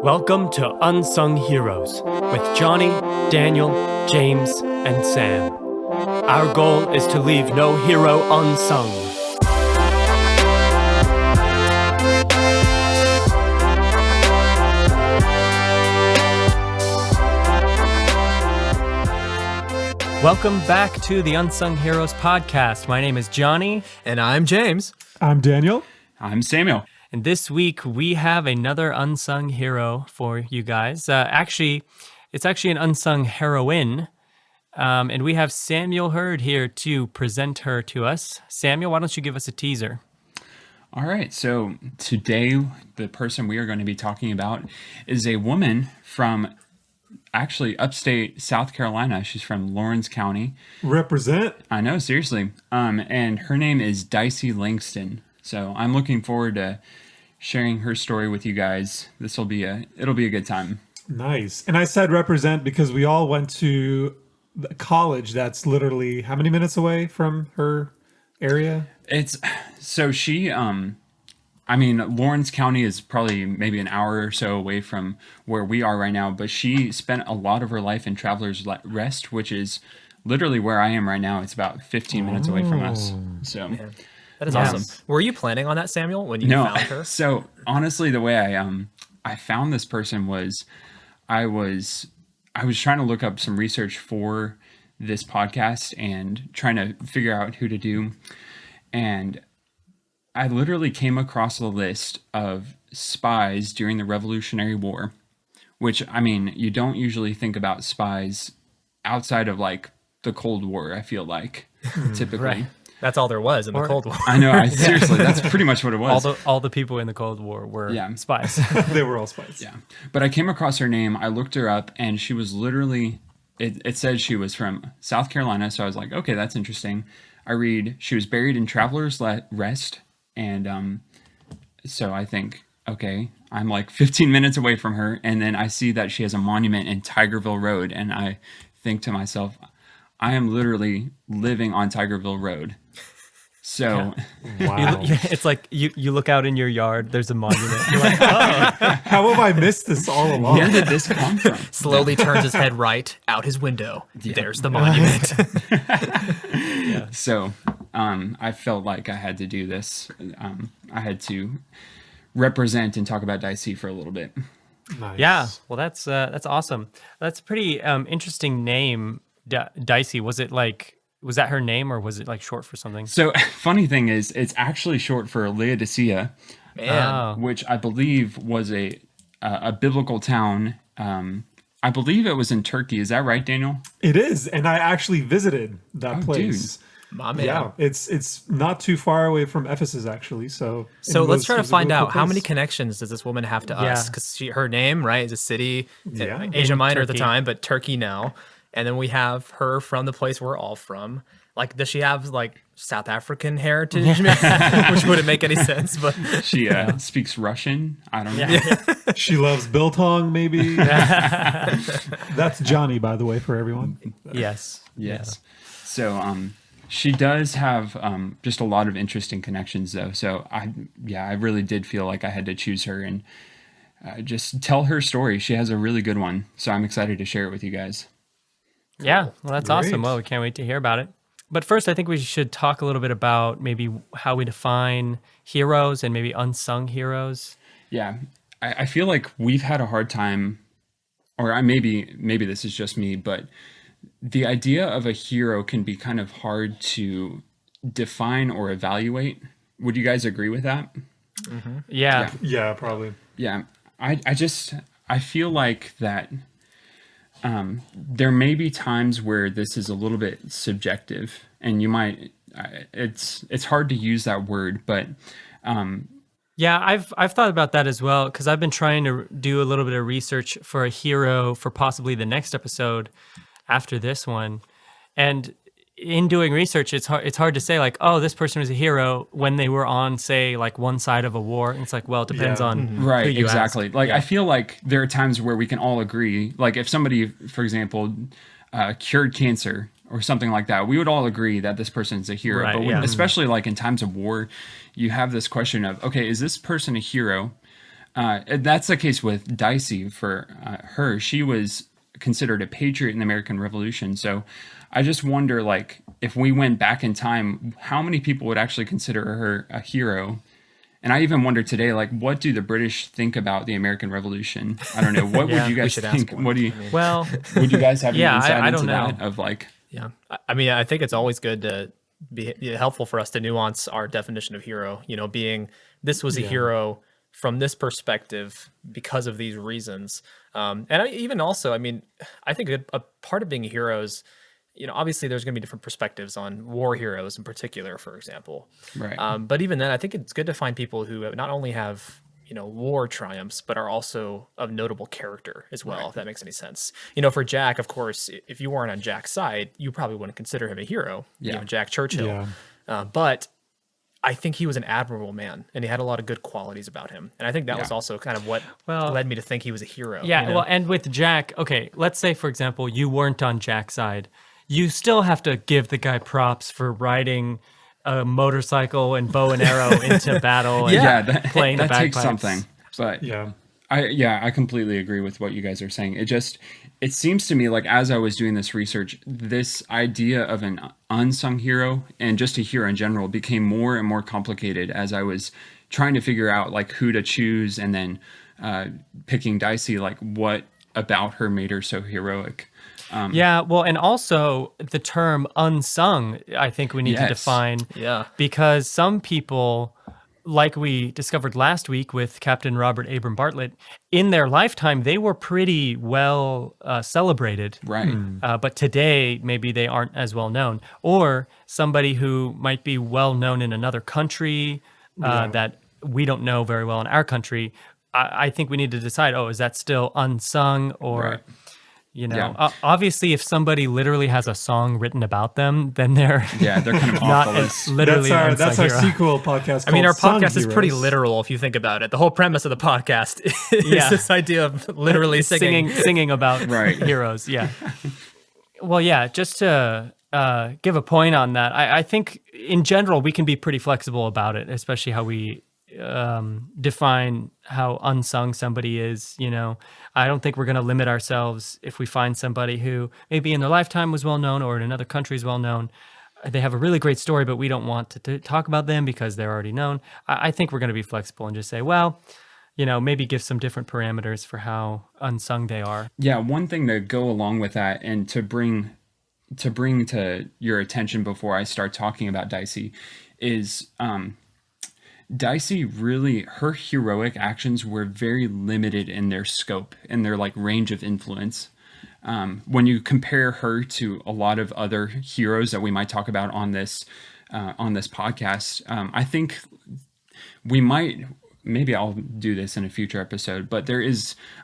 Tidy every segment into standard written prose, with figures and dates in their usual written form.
Welcome to Unsung Heroes with Johnny, Daniel, James, and Sam. Our goal is to leave no hero unsung. Welcome back to the Unsung Heroes podcast. My name is Johnny. And I'm James. I'm Daniel. I'm Samuel. And this week we have another unsung hero for you guys. It's actually an unsung heroine. And we have Samuel Hurd here to present her to us. Samuel, why don't you give us a teaser? All right. So today, the person we are going to be talking about is a woman from actually upstate South Carolina. She's from Lawrence County. Represent. I know, seriously. And her name is Dicey Langston. So I'm looking forward to sharing her story with you guys. It'll be a good time. Nice. And I said represent because we all went to the college that's literally how many minutes away from her area? Lawrence County is probably maybe an hour or so away from where we are right now, but she spent a lot of her life in Travelers Rest, which is literally where I am right now. It's about 15 minutes away from us. So Man, that is awesome. Were you planning on that, Samuel, when you found her? So honestly, the way I found this person was I was trying to look up some research for this podcast and trying to figure out who to do. And I literally came across a list of spies during the Revolutionary War, which, I mean, you don't usually think about spies outside of like the Cold War, I feel like, typically. Right. That's all there was in the Cold War. I know, seriously, that's pretty much what it was. All the people in the Cold War were spies. They were all spies. Yeah. But I came across her name, I looked her up, and she was literally, it said she was from South Carolina, so I was like, okay, that's interesting. I read, she was buried in Travelers Rest, and so I think, okay, I'm like 15 minutes away from her, and then I see that she has a monument in Tigerville Road, and I think to myself, I am literally living on Tigerville Road. So, Wow. It's like you look out in your yard, there's a monument. You're like, oh. How have I missed this all along? where did this come from? Slowly turns his head right, out his window. There's the monument. So, I felt like I had to do this. I had to represent and talk about Dicey for a little bit. Nice. Yeah, well, that's awesome. That's a pretty interesting name, Dicey. Was that her name, or was it like short for something? So, funny thing is, it's actually short for Laodicea, Man. which I believe was a biblical town. I believe it was in Turkey. Is that right, Daniel? It is, and I actually visited that place. My man. Yeah, it's not too far away from Ephesus, actually. So let's try to find out cool how many place. connections does this woman have to us? Yeah. Because her name, right, is a city, Yeah. Asia Minor at the Turkey. time, but Turkey now. And then we have her from the place we're all from. Like, does she have like South African heritage? Which wouldn't make any sense, but She speaks Russian. I don't know. Yeah. She loves biltong, maybe. That's Johnny, by the way, for everyone. Yes. Yes. So, she does have just a lot of interesting connections, though. So, I really did feel like I had to choose her and just tell her story. She has a really good one. So, I'm excited to share it with you guys. Yeah, well, that's Great. awesome. Well, we can't wait to hear about it. But first, I think we should talk a little bit about maybe how we define heroes and maybe unsung heroes. Yeah, I feel like we've had a hard time, or maybe this is just me, but the idea of a hero can be kind of hard to define or evaluate. Would you guys agree with that? Mm-hmm. Yeah. Yeah, probably. Yeah, I feel like that there may be times where this is a little bit subjective, and you might it's hard to use that word, but Yeah, I've thought about that as well, because I've been trying to do a little bit of research for a hero for possibly the next episode after this one. And in doing research, it's hard to say like, oh, this person was a hero when they were on, say, like one side of a war. And it's like, well, it depends on who right, you exactly. ask. Like, I feel like there are times where we can all agree, like if somebody, for example, cured cancer or something like that, we would all agree that this person's a hero. Right, But yeah. especially like in times of war, you have this question of, okay, is this person a hero? And that's the case with Dicey. For her, she was considered a patriot in the American Revolution. So I just wonder, like, if we went back in time, how many people would actually consider her a hero? And I even wonder today, like, what do the British think about the American Revolution? I don't know. What would you guys think? What do you? Well, Would you guys have any insight I into don't know. that? Of like, Yeah. I mean, I think it's always good to be helpful for us to nuance our definition of hero, being this was a hero from this perspective because of these reasons. Even also, I mean, I think a part of being a hero is, obviously there's going to be different perspectives on war heroes in particular, for example. right? But even then, I think it's good to find people who not only have war triumphs, but are also of notable character as well, if that makes any sense. For Jack, of course, if you weren't on Jack's side, you probably wouldn't consider him a hero, even Jack Churchill. Yeah. But I think he was an admirable man, and he had a lot of good qualities about him. And I think that was also kind of what led me to think he was a hero. Yeah, well, and with Jack, okay, let's say, for example, you weren't on Jack's side. You still have to give the guy props for riding a motorcycle and bow and arrow into battle and playing the that bagpipes. takes something. But I completely agree with what you guys are saying. It seems to me like, as I was doing this research, this idea of an unsung hero and just a hero in general became more and more complicated as I was trying to figure out like who to choose, and then picking Dicey, like what about her made her so heroic. Well, and also the term unsung, I think we need to define. Yeah. Because some people, like we discovered last week with Captain Robert Abram Bartlett, in their lifetime, they were pretty well celebrated. Right. But today, maybe they aren't as well known. Or somebody who might be well known in another country that we don't know very well in our country. I think we need to decide, is that still unsung or... Obviously, if somebody literally has a song written about them, then they're they're kind of not off the list. literally. That's our hero. sequel podcast. I mean, our called podcast Sung is pretty Heroes. literal if you think about it. The whole premise of the podcast is this idea of literally singing about heroes. Yeah. Well, just to give a point on that, I think in general we can be pretty flexible about it, especially how we define how unsung somebody is. I don't think we're going to limit ourselves if we find somebody who maybe in their lifetime was well known or in another country is well known. They have a really great story, but we don't want to talk about them because they're already known. I think we're going to be flexible and just say, maybe give some different parameters for how unsung they are. Yeah, one thing to go along with that and to bring to your attention before I start talking about Dicey is Dicey really, her heroic actions were very limited in their scope and their like range of influence. When you compare her to a lot of other heroes that we might talk about on this podcast, I think maybe I'll do this in a future episode, but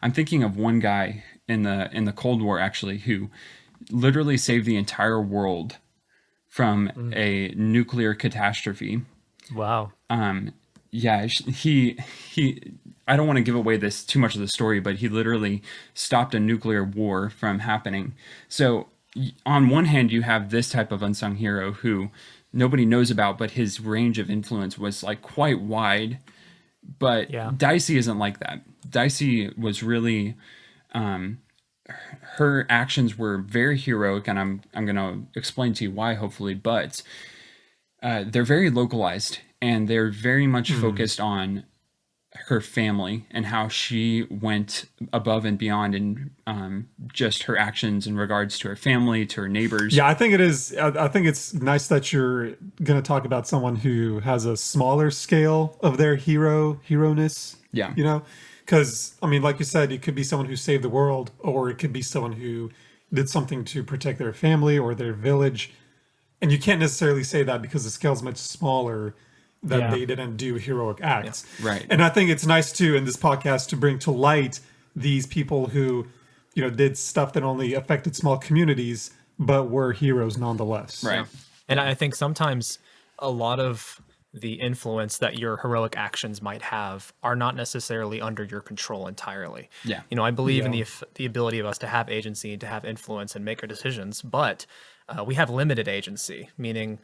I'm thinking of one guy in the Cold War actually who literally saved the entire world from a nuclear catastrophe. Wow. He I don't want to give away too much of the story, but he literally stopped a nuclear war from happening. So on one hand, you have this type of unsung hero who nobody knows about, but his range of influence was like quite wide. But Dicey isn't like that. Dicey was really, her actions were very heroic, and I'm going to explain to you why, hopefully, but they're very localized, and they're very much focused on her family and how she went above and beyond in just her actions in regards to her family, to her neighbors. Yeah, I think it is. I think it's nice that you're going to talk about someone who has a smaller scale of their hero-ness. Yeah. Because, I mean, like you said, it could be someone who saved the world, or it could be someone who did something to protect their family or their village. And you can't necessarily say that because the scale's much smaller, that they didn't do heroic acts. Yeah. Right. And I think it's nice, too, in this podcast to bring to light these people who, did stuff that only affected small communities, but were heroes nonetheless. Right. Yeah. And I think sometimes a lot of the influence that your heroic actions might have are not necessarily under your control entirely. Yeah. I believe in the ability of us to have agency and to have influence and make our decisions, but we have limited agency, meaning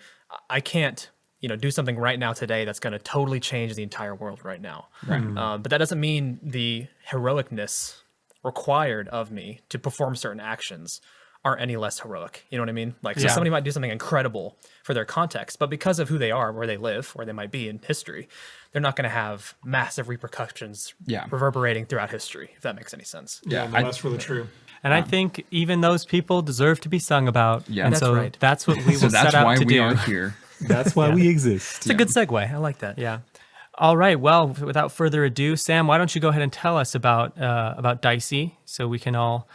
I can't, do something right now today that's going to totally change the entire world right now. But that doesn't mean the heroicness required of me to perform certain actions aren't any less heroic. You know what I mean? Like, so Yeah. somebody might do something incredible for their context, but because of who they are, where they live, where they might be in history, they're not going to have massive repercussions Yeah. reverberating throughout history, if that makes any sense. Yeah, no, that's really true. And I think even those people deserve to be sung about. Yeah. And That's so right. that's what we will So that's set out why to we do. are here. That's why we exist. It's a good segue. I like that. Yeah. All right. Well, without further ado, Sam, why don't you go ahead and tell us about Dicey, so we can all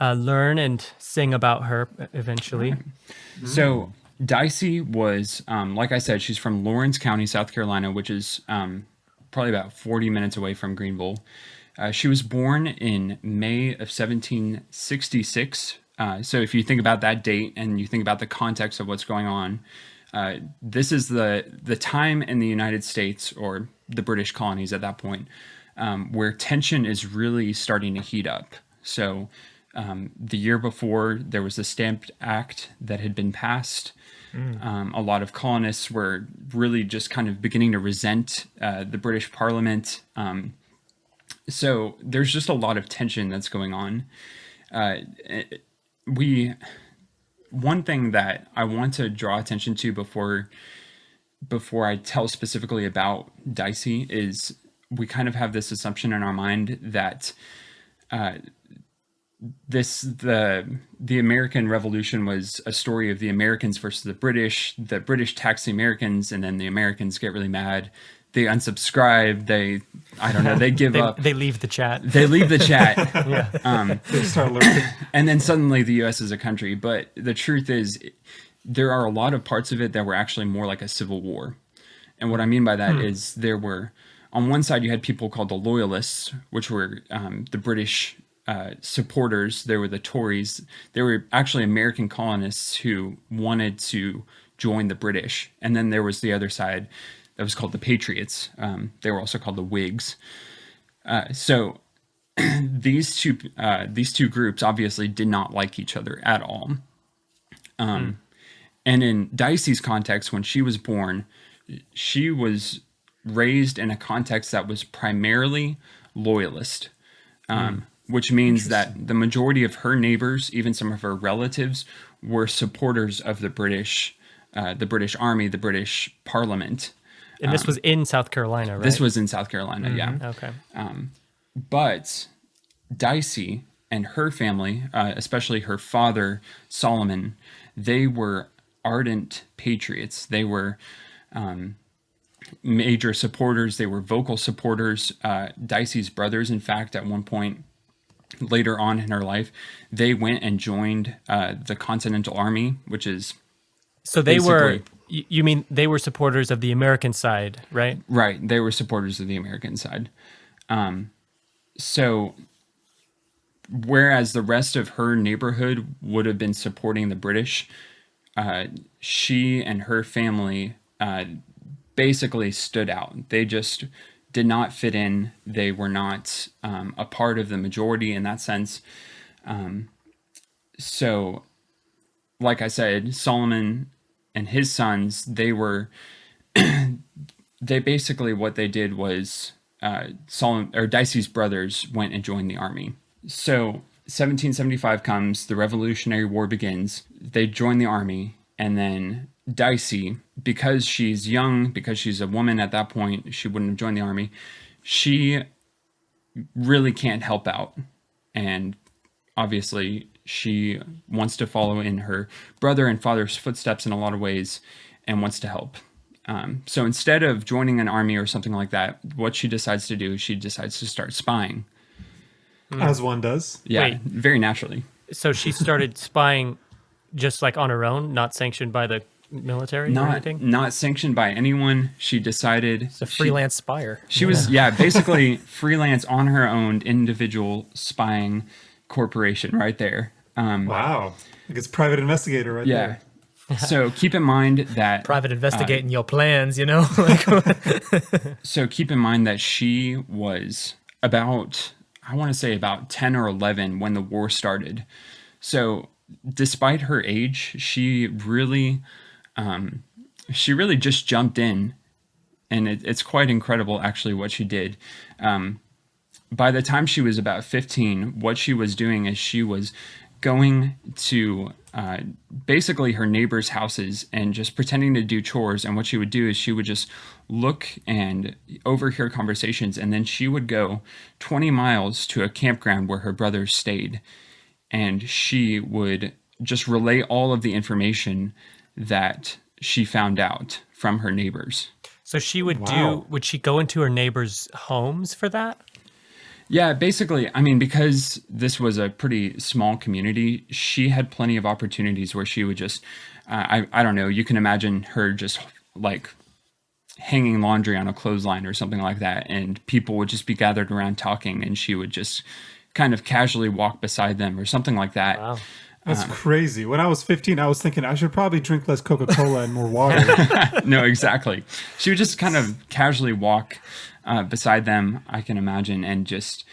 learn and sing about her eventually. So Dicey was, like I said, she's from Lawrence County, South Carolina, which is probably about 40 minutes away from Greenville. She was born in May of 1766. So if you think about that date and you think about the context of what's going on, this is the time in the United States, or the British colonies at that point, where tension is really starting to heat up. So the year before, there was the Stamp Act that had been passed. A lot of colonists were really just kind of beginning to resent the British Parliament. So there's just a lot of tension that's going on. One thing that I want to draw attention to before I tell specifically about Dicey is we kind of have this assumption in our mind that the American Revolution was a story of the Americans versus the British. The British tax the Americans, and then the Americans get really mad. They unsubscribe. They give up. They leave the chat. They leave the chat. They start learning. And then suddenly the U.S. is a country. But the truth is, there are a lot of parts of it that were actually more like a civil war. And what I mean by that is there were, on one side, you had people called the Loyalists, which were the British supporters. There were the Tories. There were actually American colonists who wanted to join the British. And then there was the other side that was called the Patriots. They were also called the Whigs. So these two groups obviously did not like each other at all. And in Dicey's context, when she was born, she was raised in a context that was primarily loyalist, which means that the majority of her neighbors, even some of her relatives, were supporters of the British Army, the British Parliament. And this was in South Carolina, right? This was in South Carolina, yeah. Okay. But Dicey and her family, especially her father, Solomon, they were ardent patriots. They were major supporters. They were vocal supporters. Dicey's brothers, in fact, at one point later on in her life, they went and joined the Continental Army, which is So they were, basically- you mean they were supporters of the American side, right? right. They were supporters of the American side. So whereas the rest of her neighborhood would have been supporting the British, she and her family basically stood out. They just did not fit in. They were not a part of the majority in that sense. So, like I said, Solomon and his sons, they basically, what they did was Dicey's brothers went and joined the army. So 1775 comes, the Revolutionary War begins. They join the army, and then Dicey, because she's young, because she's a woman at that point, she wouldn't have joined the army. She really can't help out, and obviously she wants to follow in her brother and father's footsteps in a lot of ways, and wants to help. So instead of joining an army or something like that, what she decides to do is she decides to start spying. As one does. Yeah, Wait. very naturally. So she started spying just like on her own, not sanctioned by the military or anything? Not sanctioned by anyone. She decided It's a freelance spire. She was basically freelance on her own, individual spying corporation right there. Wow. Like it's private investigator right Yeah. there. So keep in mind that Private investigating your plans, you know? Like, So keep in mind that she was about 10 or 11 when the war started. So despite her age, she really she really just jumped in, and it's quite incredible actually what she did. By the time she was about 15, what she was doing is she was going to basically her neighbors' houses and just pretending to do chores. And what she would do is she would just look and overhear conversations, and then she would go 20 miles to a campground where her brothers stayed, and she would just relay all of the information that she found out from her neighbors. So she would Wow. would she go into her neighbors' homes for that? Yeah, basically, I mean, because this was a pretty small community, she had plenty of opportunities where she would just, I don't know, you can imagine her just like hanging laundry on a clothesline or something like that, and people would just be gathered around talking, and she would just kind of casually walk beside them or something like that. Wow. That's crazy. When I was 15, I was thinking I should probably drink less Coca-Cola and more water. No, exactly. She would just kind of casually walk beside them, I can imagine, and just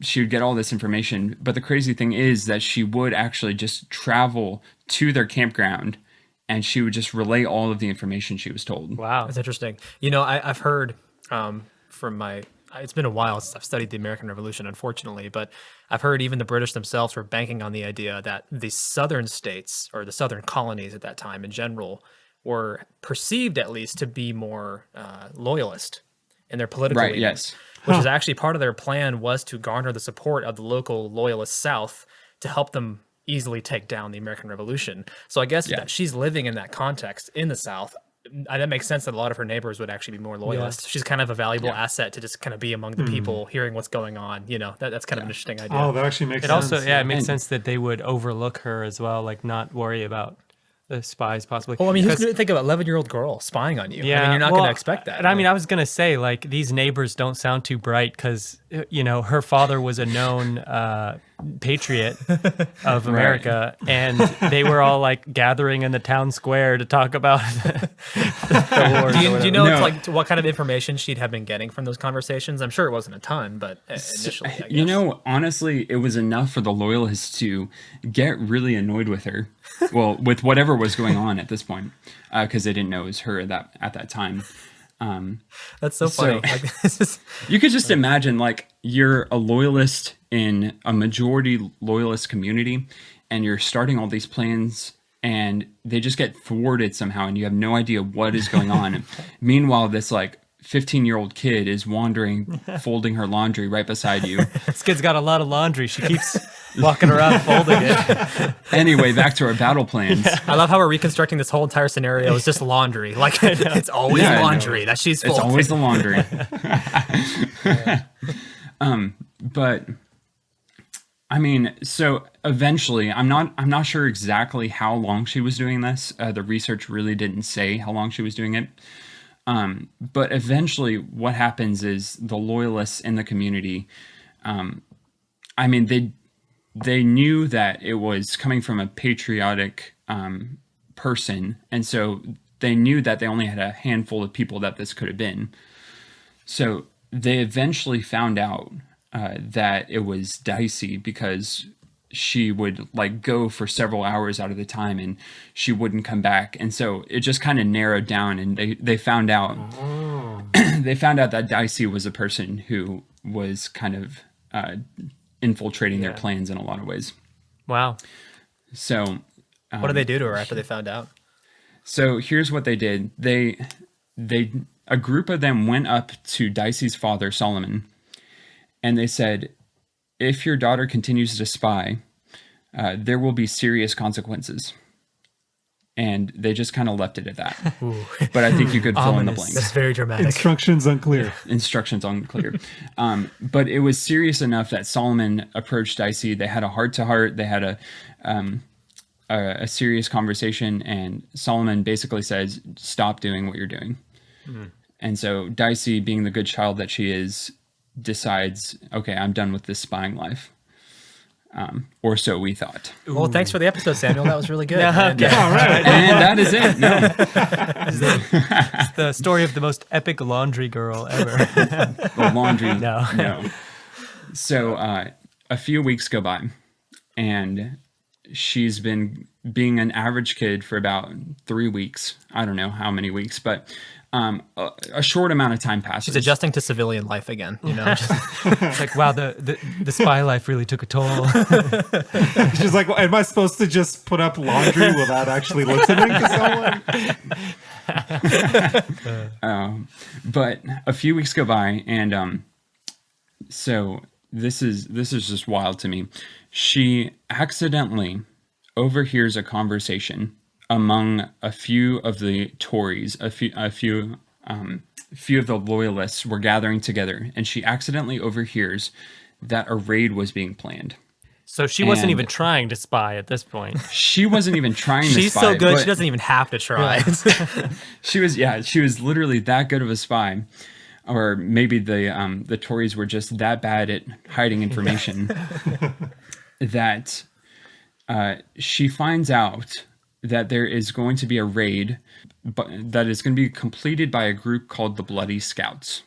she would get all this information. But the crazy thing is that she would actually just travel to their campground, and she would just relay all of the information she was told. Wow. That's interesting. You know, I've heard from my, it's been a while since I've studied the American Revolution, unfortunately, but I've heard even the British themselves were banking on the idea that the southern states, or the southern colonies at that time in general, were perceived at least to be more loyalist in their political Right, leanings, yes. which is actually part of their plan was to garner the support of the local loyalist South to help them easily take down the American Revolution. So I guess that she's living in that context in the South. That makes sense that a lot of her neighbors would actually be more loyalist. She's kind of a valuable asset to just kind of be among the people, hearing what's going on. You know, that's kind of an interesting idea. Oh, that actually makes It sense. also, it makes sense that they would overlook her as well, like not worry about the spies possibly. Well, I mean, who's Because- going to think of an 11-year-old girl spying on you? I Yeah, mean, you're not well, going to expect that. And I mean, I was gonna say like these neighbors don't sound too bright because her father was a known patriot of America, and they were all like gathering in the town square to talk about the wars. do you know No. like what kind of information she'd have been getting from those conversations? I'm sure it wasn't a ton, but initially, I guess. You know, honestly, it was enough for the loyalists to get really annoyed with her. Well, with whatever was going on at this point, because they didn't know it was her at that time. That's so funny. So- Like, this is, You could just imagine, like, you're a loyalist in a majority loyalist community, and you're starting all these plans, and they just get thwarted somehow, and you have no idea what is going on. Meanwhile, this like 15-year-old kid is wandering, folding her laundry right beside you. This kid's got a lot of laundry. She keeps walking around folding it. Anyway, back to our battle plans. I love how we're reconstructing this whole entire scenario. It's just laundry. Like it's always Yeah, I know. laundry that she's It's folding. always the laundry. But I mean, so eventually, I'm not sure exactly how long she was doing this. The research really didn't say how long she was doing it. But eventually, what happens is the loyalists in the community, I mean, they knew that it was coming from a patriotic person, and so they knew that they only had a handful of people that this could have been. So they eventually found out that it was Dicey, because she would like go for several hours out of the time and she wouldn't come back, and so it just kind of narrowed down, and they found out they found out that Dicey was a person who was kind of infiltrating their plans in a lot of ways. Wow. So What did they do to her after they found out? So here's what they did. A group of them went up to Dicey's father, Solomon, and they said, if your daughter continues to spy, there will be serious consequences. And they just kind of left it at that. But I think you could fill in the Ominous. blanks. That's very dramatic. Instructions unclear. Instructions unclear. But it was serious enough that Solomon approached Dicey. They had a heart-to-heart. They had a serious conversation, and Solomon basically says, stop doing what you're doing. And so Dicey, being the good child that she is, decides, okay, I'm done with this spying life. Or so we thought. Well, thanks for the episode, Samuel. That was really good. Yeah. And, Yeah. All right. And that is it. No. It's the story of the most epic laundry girl ever. The laundry. No. So a few weeks go by, and she's been being an average kid for about 3 weeks. I don't know how many weeks, but a short amount of time passes. She's adjusting to civilian life again, you know. It's like, wow, the spy life really took a toll. She's like, well, am I supposed to just put up laundry without actually listening to someone? But a few weeks go by, and so this is just wild to me. She accidentally overhears a conversation among a few of the Tories, a few of the loyalists were gathering together, and she accidentally overhears that a raid was being planned. So she wasn't even trying to spy at this point. She wasn't even trying to spy. She's so good, she doesn't even have to try. She was literally that good of a spy. Or maybe the Tories were just that bad at hiding information that she finds out that there is going to be a raid, but that is going to be completed by a group called the Bloody Scouts.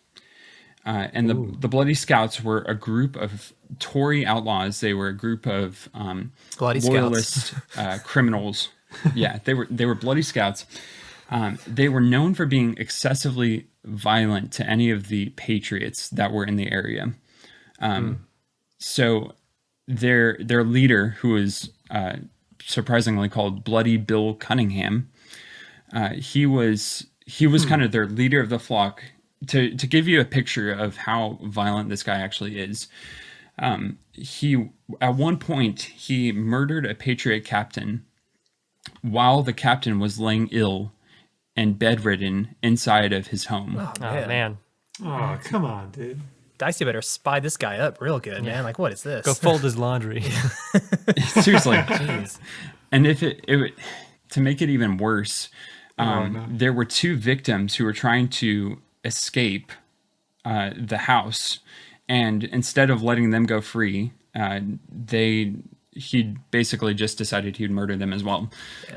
And the Bloody Scouts were a group of Tory outlaws. They were a group of loyalist criminals. Yeah, they were Bloody Scouts. They were known for being excessively violent to any of the patriots that were in the area. So their leader, who was surprisingly called Bloody Bill Cunningham, he was kind of their leader of the flock. To give you a picture of how violent this guy actually is, he at one point he murdered a patriot captain while the captain was laying ill and bedridden inside of his home. Oh, Man. Oh, come on, dude. Dicey better spy this guy up real good, man. Like, what is this? Go fold his laundry. Seriously. Jeez. And if it to make it even worse, there were 2 victims who were trying to escape the house, and instead of letting them go free, he basically just decided he'd murder them as well.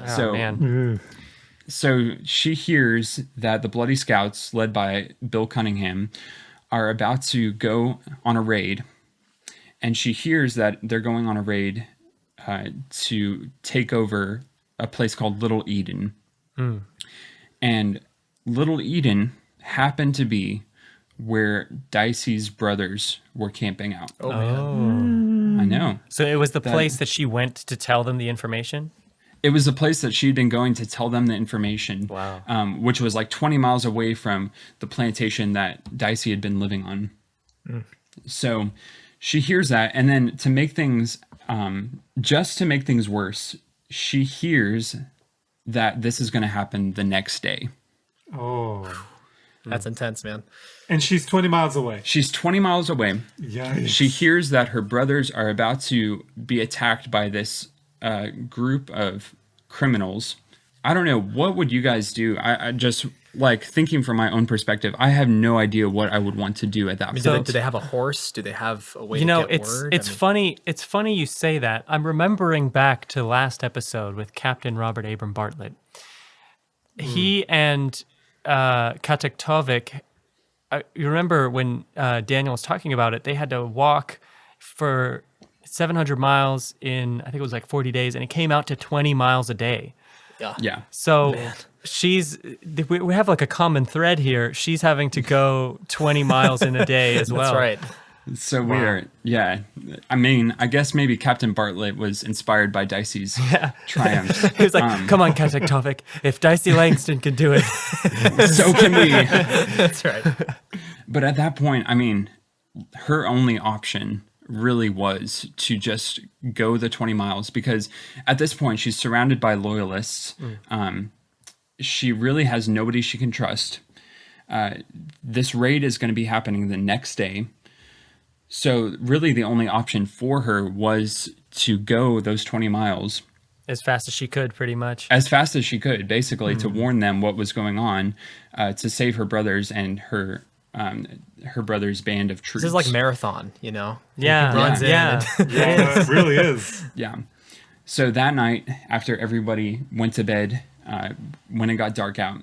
Oh, man. So she hears that the Bloody Scouts, led by Bill Cunningham, are about to go on a raid, and she hears that they're going on a raid to take over a place called Little Eden. And Little Eden happened to be where Dicey's brothers were camping out. Oh, man. I know. So it was the place that she went to tell them the information? It was the place that she'd been going to tell them the information. Wow. Which was like 20 miles away from the plantation that Dicey had been living on. So she hears that, and then to make things, just to make things worse, she hears that this is going to happen the next day. Oh. That's intense, man. And she's 20 miles away. She's 20 miles away. Yikes. She hears that her brothers are about to be attacked by this group of criminals. I don't know. What would you guys do? I just, like, thinking from my own perspective, I have no idea what I would want to do at that point. Do they have a horse? Do they have a way to get word? It's funny. It's funny you say that. I'm remembering back to last episode with Captain Robert Abram Bartlett. He and Kataktovik, you remember when Daniel was talking about it, they had to walk for 700 miles in, I think it was like 40 days, and it came out to 20 miles a day. Yeah. So we have like a common thread here. She's having to go 20 miles in a day as well. That's right. So weird. Yeah. I mean, I guess maybe Captain Bartlett was inspired by Dicey's triumph. He was like, come on, Kataktovik. If Dicey Langston can do it, so can we. That's right. But at that point, I mean, her only option really was to just go the 20 miles, because at this point she's surrounded by loyalists. She really has nobody she can trust. This raid is going to be happening the next day. So really the only option for her was to go those 20 miles. As fast as she could, pretty much. As fast as she could, basically, to warn them what was going on, to save her brothers and her brother's band of troops. This is like marathon, you know? Yeah. Runs in. Yeah, it really is. Yeah. So that night, after everybody went to bed, when it got dark out,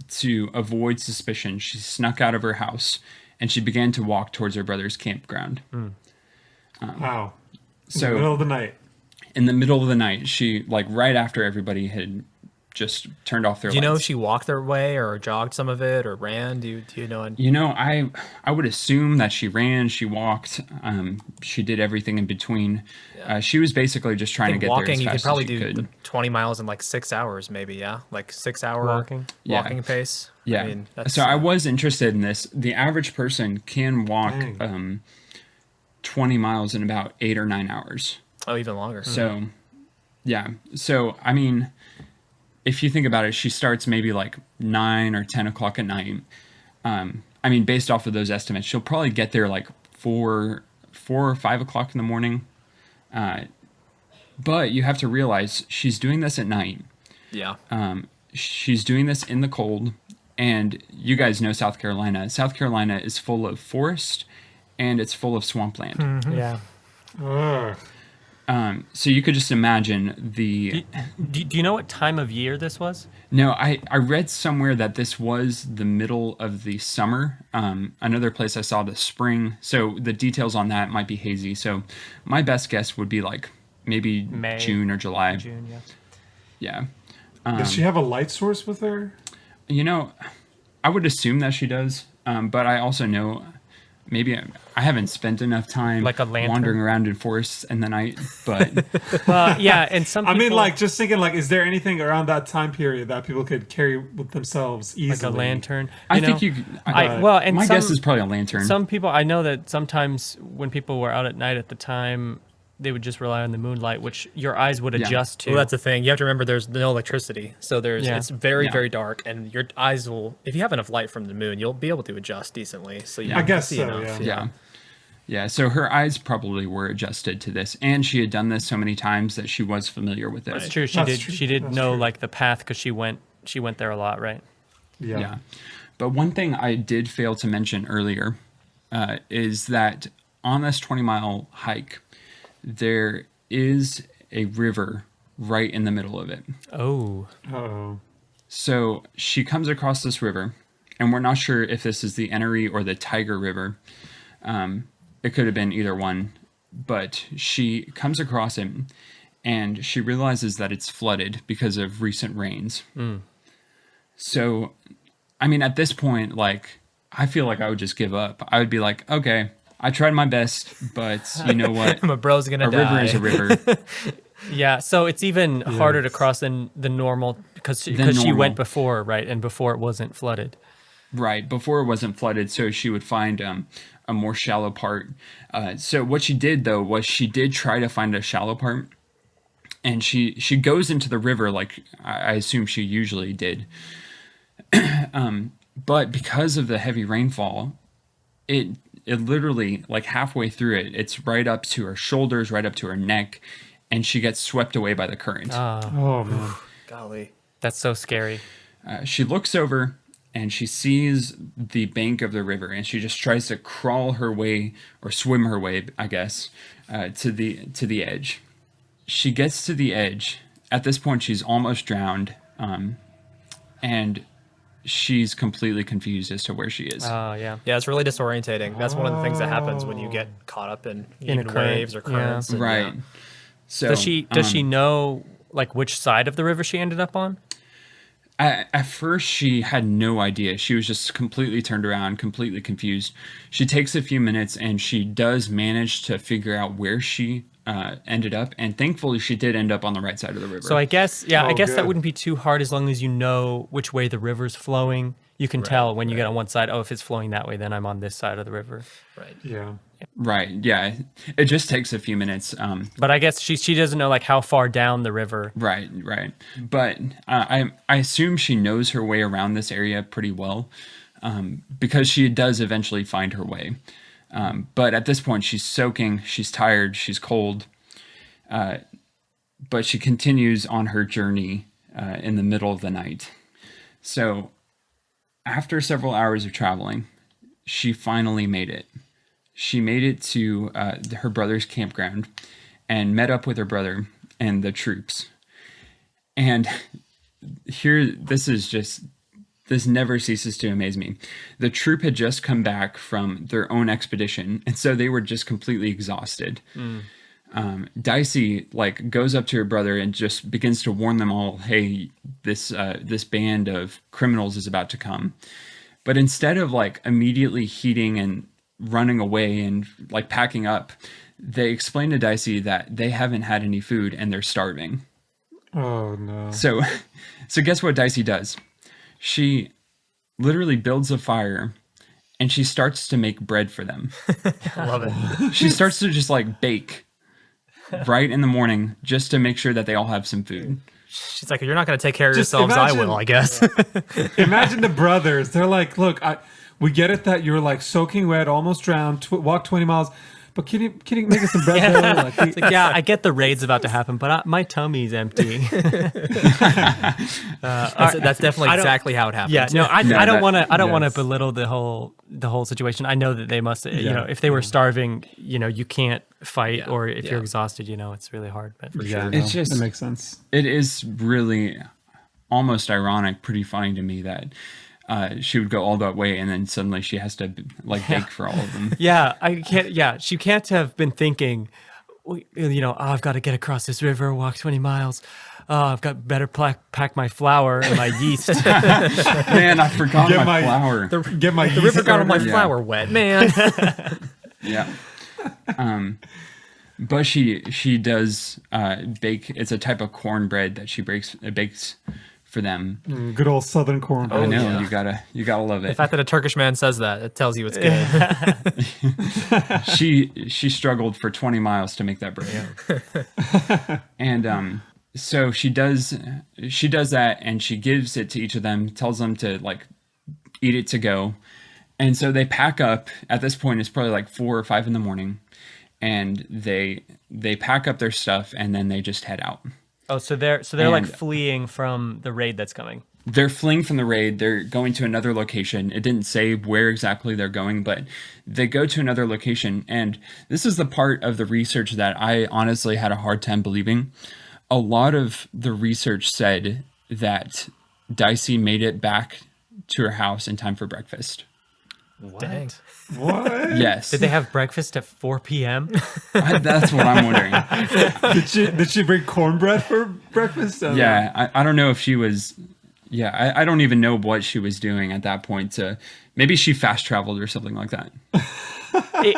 to avoid suspicion, she snuck out of her house and she began to walk towards her brother's campground. Wow. In So the middle of the night. in the middle of the night. She, like, right after everybody had just turned off their Do you know if lights. she walked their way or jogged some of it or ran? Do you know? You know, I would assume that she ran, she walked, she did everything in between. She was basically just trying to get Walking, there as you could fast probably as she do could. 20 miles in like 6 hours, maybe. Yeah, like 6 hour Walking? Yeah. pace. Yeah. I mean, that's, So I was interested in this. The average person can walk Dang. 20 miles in about 8 or 9 hours. oh, even longer. So, yeah. So, I mean, if you think about it, she starts maybe like 9 or 10 o'clock at night. I mean, based off of those estimates, she'll probably get there like 4 or 5 o'clock in the morning. But you have to realize she's doing this at night. Yeah. She's doing this in the cold. And you guys know South Carolina. South Carolina is full of forest and it's full of swampland. Yeah. Ugh. So you could just imagine the... Do you know what time of year this was? No, I read somewhere that this was the middle of the summer. Another place I saw the spring. So the details on that might be hazy. So my best guess would be like maybe May, June or July. June, yeah. Yeah. Does she have a light source with her? You know, I would assume that she does. But I also know... Maybe I haven't spent enough time Like a lantern? wandering around in forests in the night, but Well, yeah, and some I people... mean, like, just thinking, like, is there anything around that time period that people could carry with themselves easily? like a lantern. I know? think you. Well, and my some, guess is probably a lantern. Some people, I know that sometimes when people were out at night at the time, they would just rely on the moonlight, which your eyes would Yeah. adjust to. Well, that's the thing. You have to remember there's no electricity. So Yeah. it's very, Yeah. very dark. And your eyes will, if you have enough light from the moon, you'll be able to adjust decently. So you I can guess see so, enough. yeah. Yeah. So her eyes probably were adjusted to this, and she had done this so many times that she was familiar with it. That's true. That's true. She did That's know true. like the path because she went there a lot, right? Yeah. Yeah. But one thing I did fail to mention earlier is that on this 20-mile hike, there is a river right in the middle of it. Oh, Uh-oh. So she comes across this river, and we're not sure if this is the Enoree or the Tiger River. It could have been either one, but she comes across it, and she realizes that it's flooded because of recent rains. So, I mean, at this point, like, I feel like I would just give up. I would be like, okay, I tried my best, but you know what? My bro's going to A die. river is a river. yeah. So it's even harder to cross than the normal because she normal. went before, right? And before it wasn't flooded. Right, before it wasn't flooded, so she would find a more shallow part. So what she did, though, was she did try to find a shallow part, and she goes into the river like I assume she usually did. But because of the heavy rainfall, it literally, like halfway through it, it's right up to her shoulders, right up to her neck, and she gets swept away by the current. Oh, man. Golly. That's so scary. She looks over and she sees the bank of the river, and she just tries to crawl her way or swim her way, I guess, to the edge. She gets to the edge. At this point, she's almost drowned, and she's completely confused as to where she is. Oh, yeah. Yeah, it's really disorientating. That's one of the things that happens when you get caught up in In a even current, waves or yeah. currents. and, Right. yeah. So Does she know like which side of the river she ended up on? At first, she had no idea. She was just completely turned around, completely confused. She takes a few minutes, and she does manage to figure out where she ended up. And thankfully, she did end up on the right side of the river. So I guess, I Oh, guess that good. wouldn't be too hard as long as you know which way the river's flowing. You can tell when you get on one side, oh, if it's flowing that way, then I'm on this side of the river. Right. Yeah. Right. Yeah. It just takes a few minutes. But I guess she doesn't know like how far down the river. Right. But I assume she knows her way around this area pretty well, because she does eventually find her way. But at this point, she's soaking, she's tired, she's cold. But she continues on her journey in the middle of the night. So after several hours of traveling, she finally made it. She made it to her brother's campground and met up with her brother and the troops. And here, this never ceases to amaze me. The troop had just come back from their own expedition, and so they were just completely exhausted. Dicey like goes up to her brother and just begins to warn them all, hey, this band of criminals is about to come. But instead of like immediately heeding and running away and like packing up, they explain to Dicey that they haven't had any food and they're starving. Oh no. So guess what Dicey does? She literally builds a fire and she starts to make bread for them. I love it. She starts to just like bake right in the morning just to make sure that they all have some food. She's like, you're not going to take care of Just yourselves. imagine- I will, I guess. Imagine the brothers. They're like, look, we get it that you're like soaking wet, almost drowned, walk 20 miles, but can you make us some bread though? Like, It's like, yeah, I get the raid's about to happen, but my tummy's empty. That's definitely I don't- exactly how it happens. Yeah, no, I don't want to. I don't want to yes. belittle the whole situation. I know that they must. You know, if they were starving, you know, you can't fight, Yeah, or if yeah. you're exhausted, you know, it's really hard. But yeah, It's just- that makes sense. It is really almost ironic, pretty funny to me that she would go all that way and then suddenly she has to like bake for all of them. yeah, I can't. Yeah, she can't have been thinking, you know, I've got to get across this river, walk 20 miles. I've got better pack my flour and my yeast. Man, I forgot Get my my- flour. Get my The river got all my Yeah. flour wet, man. Yeah. But she does bake. It's a type of cornbread that she bakes for them. good old Southern corn. I know yeah. you gotta love The it. fact that a Turkish man says that, it tells you it's good. She struggled for 20 miles to make that bread. And so she does that and she gives it to each of them, tells them to like eat it to go. And so they pack up. At this point it's probably like 4 or 5 in the morning, and they pack up their stuff and then they just head out. Oh, so they're like And- fleeing from the raid that's coming. They're fleeing from the raid. They're going to another location. It didn't say where exactly they're going, but they go to another location. And this is the part of the research that I honestly had a hard time believing. A lot of the research said that Dicey made it back to her house in time for breakfast. Dang. What? Yes. Did they have breakfast at 4 p.m.? That's what I'm wondering. Did she bring cornbread for breakfast? Yeah, I don't know if she was... Yeah, I don't even know what she was doing at that point. Maybe she fast traveled or something like that.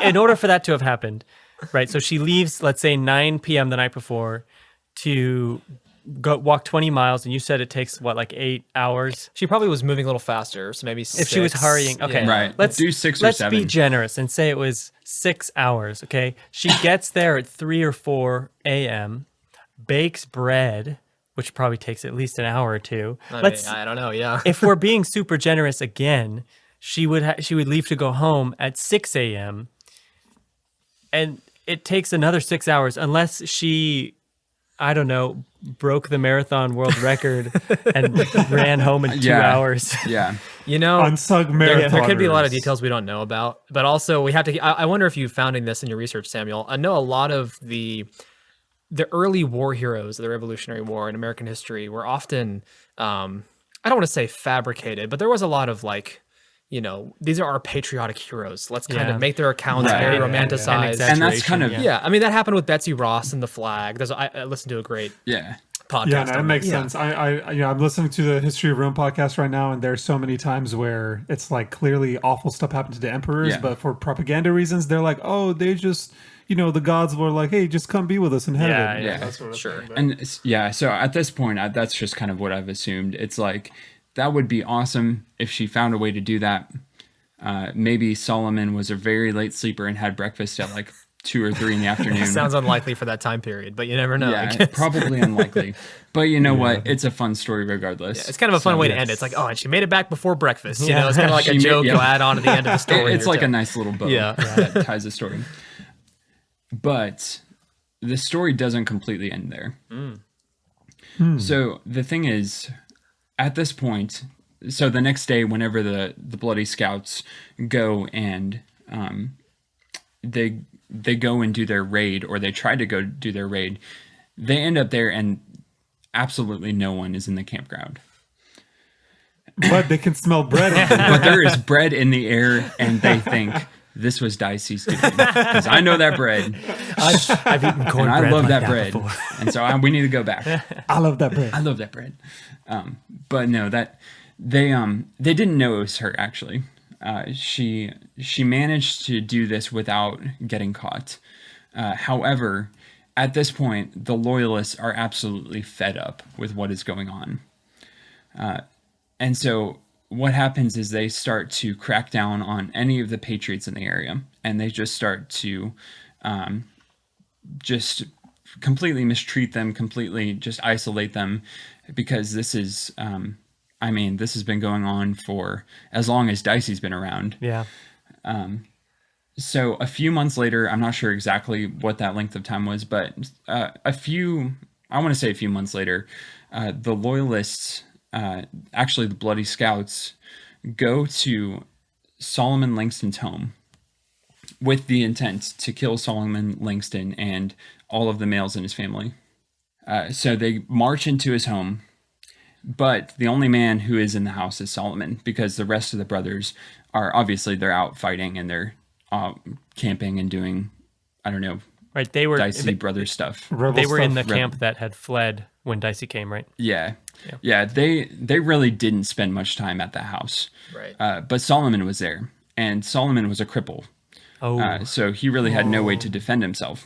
In order for that to have happened, right? So she leaves, let's say 9 p.m. the night before to go walk 20 miles, and you said it takes what, like 8 hours? She probably was moving a little faster, so maybe If she was 6. hurrying, okay, Yeah. Right. Let's do 6 or let's 7. be generous and say it was 6 hours. Okay, she gets there at 3 or 4 a.m., bakes bread, which probably takes at least an hour or two. I mean, I don't know, yeah. If we're being super generous again, she would leave to go home at 6 a.m. and it takes another 6 hours unless she, I don't know, broke the marathon world record and ran home in 2 hours. Yeah. You know, Unsung there could be a lot of marathoners. details we don't know about, but also we have to. I wonder if you found in this in your research, Samuel. I know a lot of the early war heroes of the Revolutionary War in American history were often, I don't want to say fabricated, but there was a lot of like, you know, these are our patriotic heroes. Let's kind Yeah. of make their accounts Right. very And romanticized. And that's kind of yeah, I mean that happened with Betsy Ross and the flag. I listened to a great yeah. podcast. Yeah, no, it on makes that. Yeah. sense. I'm listening to the History of Rome podcast right now, and there's so many times where it's like clearly awful stuff happened to the emperors, Yeah. but for propaganda reasons, they're like, oh, they just, the gods were like, hey, just come be with us in heaven. Yeah, yeah. That sort of Sure. thing, but- And yeah, so at this point, that's just kind of what I've assumed. It's like, that would be awesome if she found a way to do that. Maybe Solomon was a very late sleeper and had breakfast at like 2 or 3 in the afternoon. Sounds unlikely for that time period, but you never know. I yeah, guess. probably unlikely. But you know what? It's a fun story regardless. It's kind of a fun way to yes. end it. It's like, oh, and she made it back before breakfast. You Yeah. know, it's kind of like a She joke made- you'll yeah. add on to the end of the story. It's or like a tell. nice little bow Yeah. that ties the story. But the story doesn't completely end there. So the thing is, at this point, so the next day, whenever the Bloody Scouts go and they go and do their raid, or they try to go do their raid, they end up there and absolutely no one is in the campground. But they can smell bread. But there is bread in the air, and they think this was Dicey's doing, because I know that bread. I've eaten cornbread. And I love like that bread. before. And so we need to go back. I love that bread. I love that bread. But no, that they didn't know it was her, actually. She managed to do this without getting caught. However, at this point, the loyalists are absolutely fed up with what is going on. And so what happens is they start to crack down on any of the patriots in the area, and they just start to just completely mistreat them, completely just isolate them, because this is, this has been going on for as long as Dicey's been around. Yeah. So a few months later, I'm not sure exactly what that length of time was, but I want to say a few months later, the loyalists, actually the Bloody Scouts, go to Solomon Langston's home with the intent to kill Solomon Langston and all of the males in his family. So they march into his home, but the only man who is in the house is Solomon, because the rest of the brothers are obviously they're out fighting and they're camping and doing, I don't know, Right. They were Dicey brother stuff. They were in the Rebel. camp that had fled when Dicey came, right? Yeah. They really didn't spend much time at that house. Right. But Solomon was there, and Solomon was a cripple. Oh. So he really had no way to defend himself,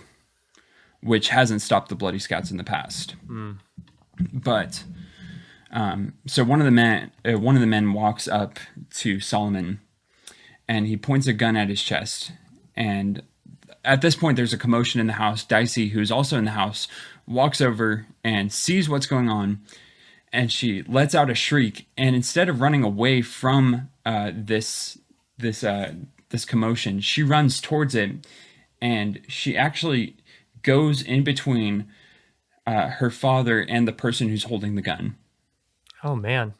which hasn't stopped the Bloody Scouts in the past. But so one of the men walks up to Solomon, and he points a gun at his chest. And at this point, there's a commotion in the house. Dicey, who's also in the house, walks over and sees what's going on, and she lets out a shriek. And instead of running away from this commotion, she runs towards it, and she actually goes in between her father and the person who's holding the gun. Oh man.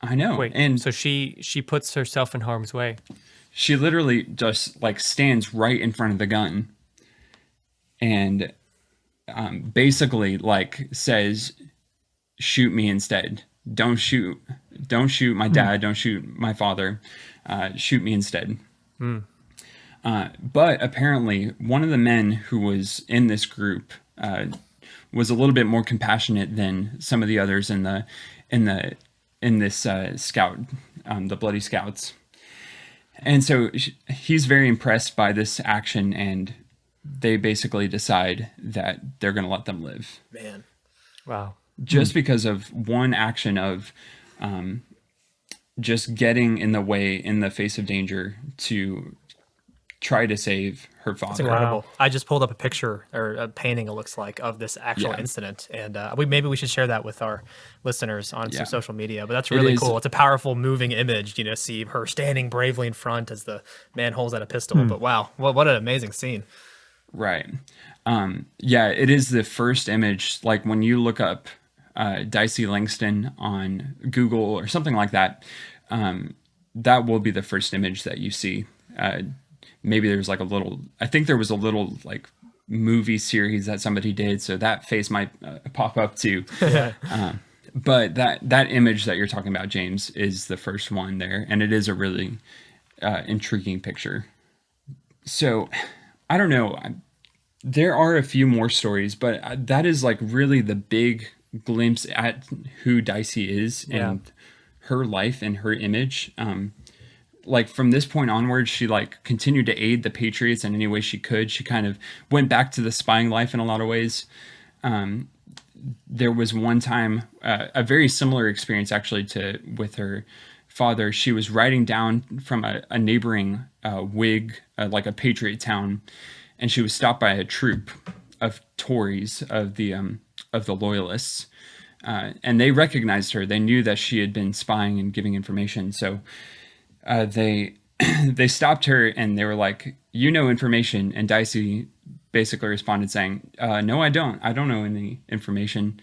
I know. Wait. And So she puts herself in harm's way. she literally just like stands right in front of the gun and basically like says, shoot me instead. Don't shoot my dad. Don't shoot my father. Shoot me instead. But apparently one of the men who was in this group was a little bit more compassionate than some of the others in this scout, the Bloody Scouts. And so he's very impressed by this action, and they basically decide that they're going to let them live. Man. Wow. Just because of one action of just getting in the way, in the face of danger, to try to save her father. It's incredible. I just pulled up a picture or a painting, it looks like, of this actual incident, and maybe we should share that with our listeners on some social media. But that's really cool. It's a powerful, moving image. See her standing bravely in front as the man holds out a pistol. But wow, what an amazing scene! Right. It is the first image. Like when you look up Dicey Langston on Google or something like that, that will be the first image that you see. Maybe there's like I think there was a little like movie series that somebody did, so that face might pop up too. But that image that you're talking about, James, is the first one there, and it is a really intriguing picture. So I don't know. There are a few more stories, but that is like really the big glimpse at who Dicey is and her life and her image. Like from this point onwards, she like continued to aid the Patriots in any way she could. She kind of went back to the spying life in a lot of ways. There was one time, a very similar experience actually with her father. She was riding down from a neighboring Whig, like a Patriot town, and she was stopped by a troop of Tories of the Loyalists, and they recognized her. They knew that she had been spying and giving information, so they stopped her and they were like, "You know information," and Dicey basically responded saying, "No, I don't. I don't know any information."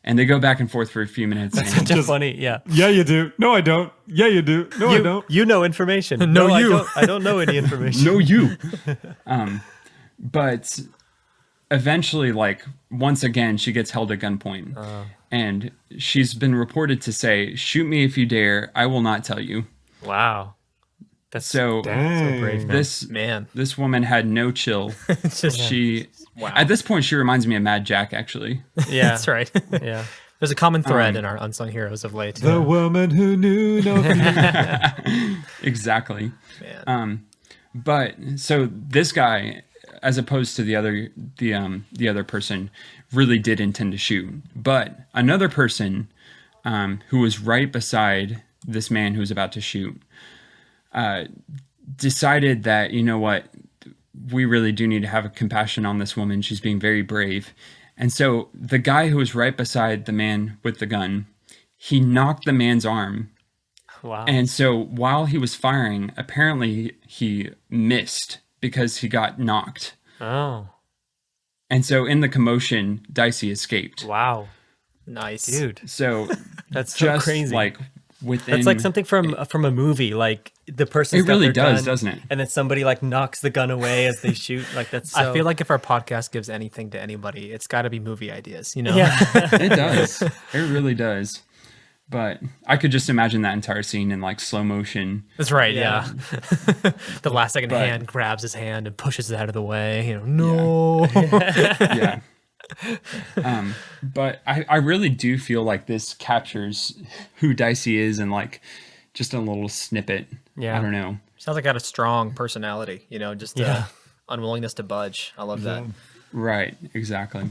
And they go back and forth for a few minutes. That's such a funny, Yeah, you do. No, I don't. Yeah, you do. No, I don't. You know information. No, you. I don't know any information. No, you. But eventually, like once again, she gets held at gunpoint, and she's been reported to say, "Shoot me if you dare. I will not tell you." Wow. That's So Dang. brave, man. this woman had no chill. She Wow. at this point she reminds me of Mad Jack actually. Yeah. That's right. Yeah. There's a common thread in our unsung heroes of late. The woman who knew no fear. Exactly. Man. But so this guy, as opposed to the other person, really did intend to shoot. But another person who was right beside this man who was about to shoot decided that, you know what, we really do need to have a compassion on this woman. She's being very brave. And so the guy who was right beside the man with the gun, he knocked the man's arm. Wow. And so while he was firing, apparently he missed because he got knocked. Oh. And so in the commotion, Dicey escaped. Wow. Nice. Dude. So That's so just crazy. like within... That's like something from a movie. Like the person. It really does, doesn't it? And then somebody like knocks the gun away as they shoot. Like that's. So... I feel like if our podcast gives anything to anybody, it's got to be movie ideas, you know? Yeah. It does. It really does. But I could just imagine that entire scene in like slow motion. That's right, Yeah. yeah. The last second But- hand grabs his hand and pushes it out of the way. You know, no. Yeah. But I really do feel like this captures who Dicey is in like just a little snippet. Yeah. I don't know. Sounds like got a strong personality, you know, just unwillingness to budge. I love that. Right. Exactly.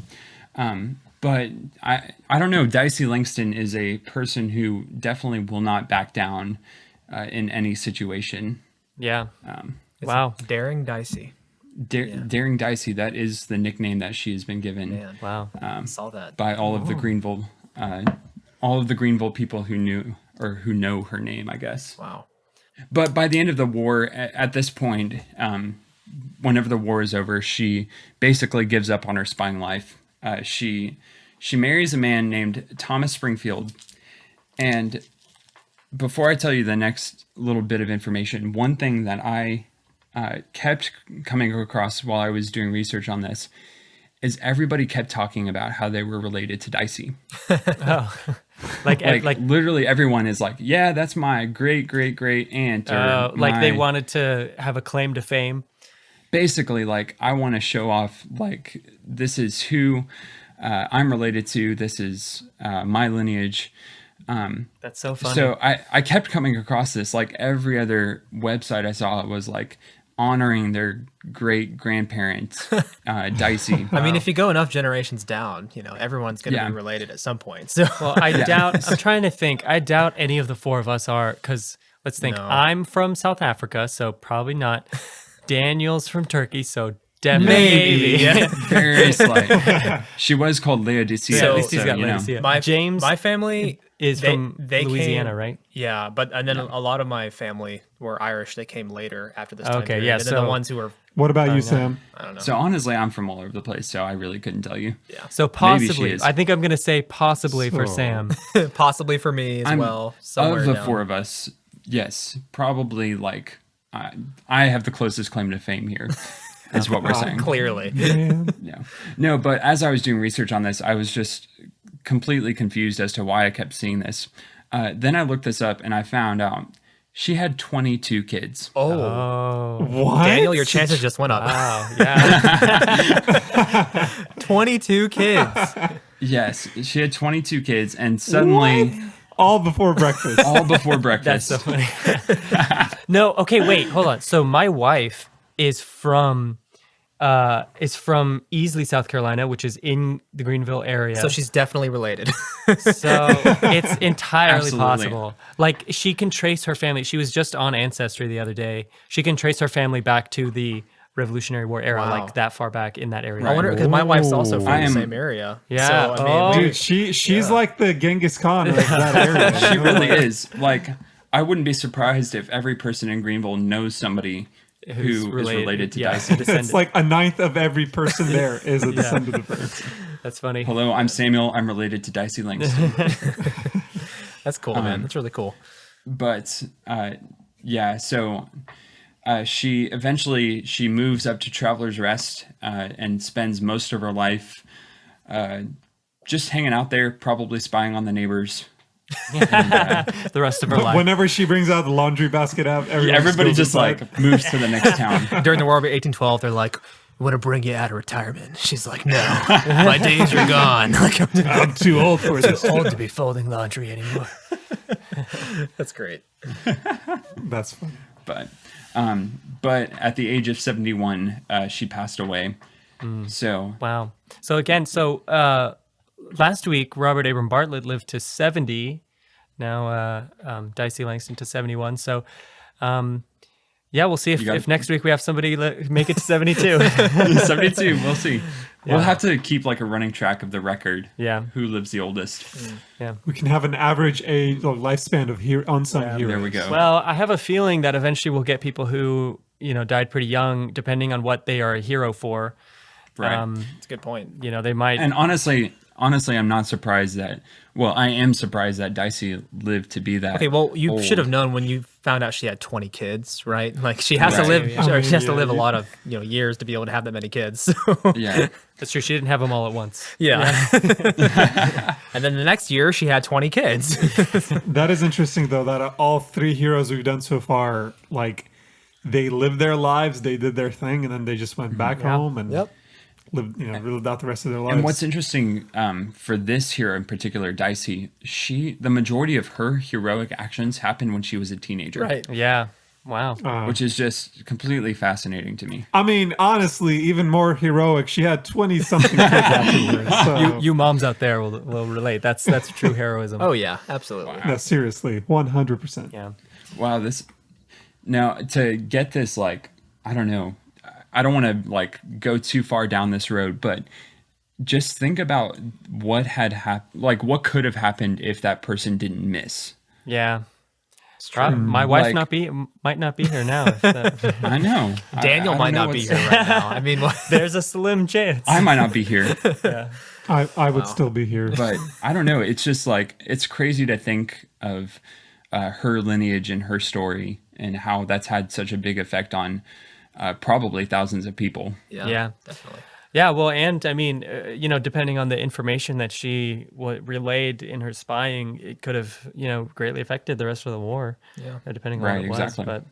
But I don't know. Dicey Langston is a person who definitely will not back down in any situation. Yeah. It's Wow. Daring Dicey. Daring Dicey, that is the nickname that she has been given Man, Wow. saw that. by all of the Greenville people who knew or who know her name, I guess. Wow. But by the end of the war, at this point, whenever the war is over, she basically gives up on her spying life. She marries a man named Thomas Springfield. And before I tell you the next little bit of information, one thing that I kept coming across while I was doing research on this is everybody kept talking about how they were related to Dicey. Like literally everyone is like, yeah, that's my great aunt. Or like they my-" wanted to have a claim to fame. Basically, like, I want to show off, like, this is who I'm related to. This is my lineage. That's so funny. So I kept coming across this. Like, every other website I saw was, like, honoring their great-grandparent, Dicey. I mean, if you go enough generations down, you know, everyone's going to Yeah. be related at some point. So, Well, I doubt. I'm trying to think. I doubt any of the four of us are, because let's think. No. I'm from South Africa, so probably not. Daniel's from Turkey, so definitely Maybe. Yeah. Very slight. She was called Laodicea. Yeah, at least he's got you know. Laodicea. James my family is from they Louisiana, came, right? Yeah, and then a lot of my family were Irish. They came later after this time Okay, period. yeah, And then so- the ones who were, What about you, Sam? I don't know. So honestly, I'm from all over the place, so I really couldn't tell you. So Maybe she possibly, is. I think I'm going to say possibly for So- Sam. possibly for me as well. Somewhere Of the down. four of us, yes, probably like I have the closest claim to fame here, is what we're saying. Clearly. Yeah. No, but as I was doing research on this, I was just completely confused as to why I kept seeing this. Then I looked this up and I found out she had 22 kids. Oh, What? Daniel, your chances just went up. wow, yeah. 22 kids. Yes, she had 22 kids, and suddenly, All before breakfast. all before breakfast. That's so funny. No, okay, wait, hold on. So my wife is from Easley, South Carolina, which is in the Greenville area. So she's definitely related. So it's entirely Absolutely. possible. Like she can trace her family. She was just on Ancestry the other day. She can trace her family back to the Revolutionary War era, Wow. like that far back in that area. I wonder, because my wife's also from I the am- same area. Yeah. So, I mean, Oh. Dude, she's like the Genghis Khan of that area. She really is. Like, I wouldn't be surprised if every person in Greenville knows somebody Who's who is related to yeah, Dicey. descendant. It's like a ninth of every person there is a descendant of hers. That's funny. Hello, I'm Samuel. I'm related to Dicey Langston. that's cool, man. That's really cool. But yeah, so she eventually moves up to Traveler's Rest and spends most of her life just hanging out there, probably spying on the neighbors. the rest of her life. Whenever she brings out the laundry basket out, Everybody just like moves to the next town. During the War of 1812, they're like, "We want to bring you out of retirement." She's like, "No, my days are gone. Like, I'm too old for this. Too old to be folding laundry anymore. That's great. That's funny. But at the age of 71, she passed away. So Wow. So again, last week Robert Abram Bartlett lived to 70. Now Dicey Langston to 71. So yeah, we'll see if next week we have somebody make it to 72. 72, we'll see. We'll have to keep like a running track of the record. Yeah. Who lives the oldest? Yeah. We can have an average age or lifespan of unsung heroes. There we go. Well, I have a feeling that eventually we'll get people who, died pretty young, depending on what they are a hero for. Right. That's a good point. They might. And honestly, I'm not surprised that. Well, I am surprised that Dicey lived to be that. Okay, well, you old. should have known when you found out she had 20 kids, right? Like she has to Right. live, or she has to live a Yeah. lot of years to be able to have that many kids. So, Yeah. That's true. She didn't have them all at once. yeah. And then the next year she had 20 kids. That is interesting, though, that all three heroes we've done so far, like, they lived their lives, they did their thing, and then they just went back home and lived out the rest of their lives. And what's interesting for this hero in particular, Dicey, the majority of her heroic actions happened when she was a teenager. Right. Yeah. Wow. Which is just completely fascinating to me. I mean, honestly, even more heroic. She had 20-something kids afterwards. So, You moms out there will relate. That's true heroism. Oh, yeah, absolutely. no, seriously, 100%. Yeah. Wow, now to get this, like, I don't know, I don't want to like go too far down this road, but just think about what had happened, like what could have happened if that person didn't miss. Yeah. My wife might not be here now. If that, I know. Daniel I might don't know not be what's- here right now. I mean, there's a slim chance. I might not be here, I would still be here. but I don't know. It's just like, it's crazy to think of her lineage and her story and how that's had such a big effect on probably thousands of people. Yeah. definitely. Yeah, well, and I mean, depending on the information that she relayed in her spying, it could have, greatly affected the rest of the war. Yeah. Depending on Right, what it was. exactly. But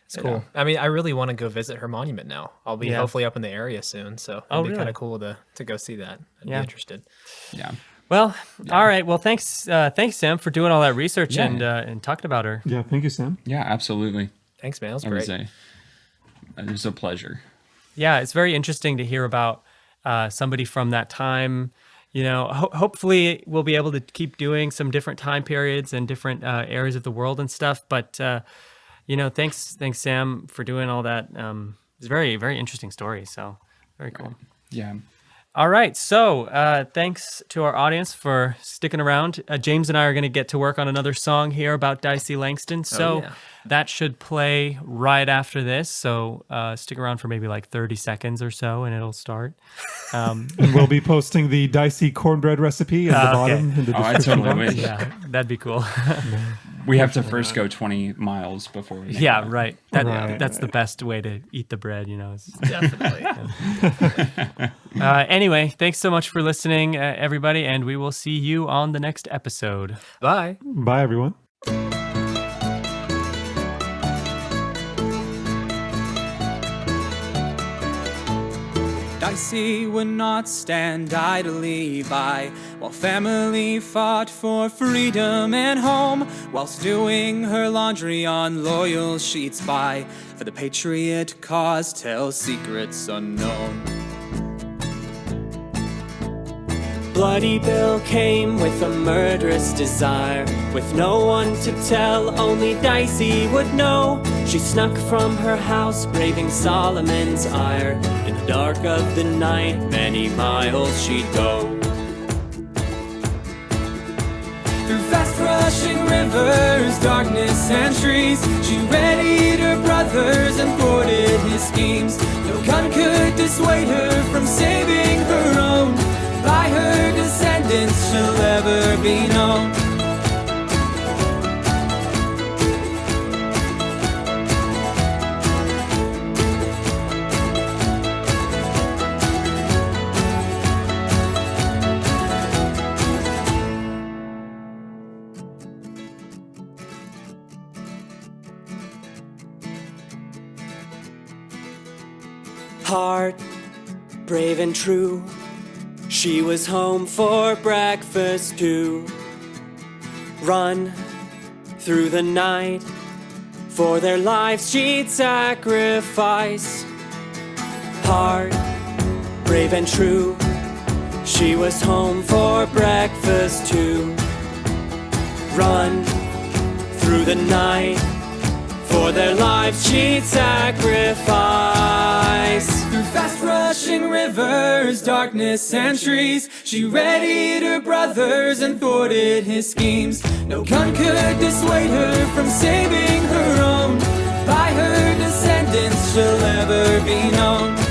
It's cool. I mean, I really want to go visit her monument now. I'll be hopefully up in the area soon, so it'll be really? kind of cool to go see that. I'd be interested. Yeah. well, all right. Well, thanks, Sam, for doing all that research Yeah. and talking about her. Yeah, thank you, Sam. Yeah, absolutely. Thanks, man. It was It great. was a pleasure. Yeah, it's very interesting to hear about somebody from that time. Hopefully we'll be able to keep doing some different time periods and different areas of the world and stuff. But thanks, Sam, for doing all that. It's a very, very interesting story. So very cool. Yeah. All right. So thanks to our audience for sticking around. James and I are going to get to work on another song here about Dicey Langston. So yeah. that should play right after this. So stick around for maybe like 30 seconds or so and it'll start. And we'll be posting the Dicey cornbread recipe at the bottom in the Oh, I description totally box. wish. Yeah, that'd be cool. We have to first go 20 miles before we make Yeah, that. right. Right. That's the best way to eat the bread, it's- Definitely. Anyway, thanks so much for listening, everybody, and we will see you on the next episode. Bye. Bye, everyone. Dicey would not stand idly by while family fought for freedom and home, whilst doing her laundry on loyal sheets by for the patriot cause, tell secrets unknown. Bloody Bill came with a murderous desire, with no one to tell, only Dicey would know. She snuck from her house, braving Solomon's ire. In the dark of the night, many miles she'd go. Through fast rushing rivers, darkness and trees, she readied her brothers and thwarted his schemes. No gun could dissuade her from saving her own. By her descendants she'll ever be known. brave and true. She was home for breakfast to run through the night. For their lives she'd sacrifice. Hard, brave and true. She was home for breakfast to run through the night. For their lives she'd sacrifice. Through fast rushing rivers, darkness and trees, she readied her brothers and thwarted his schemes. No gun could dissuade her from saving her own. By her descendants she'll ever be known.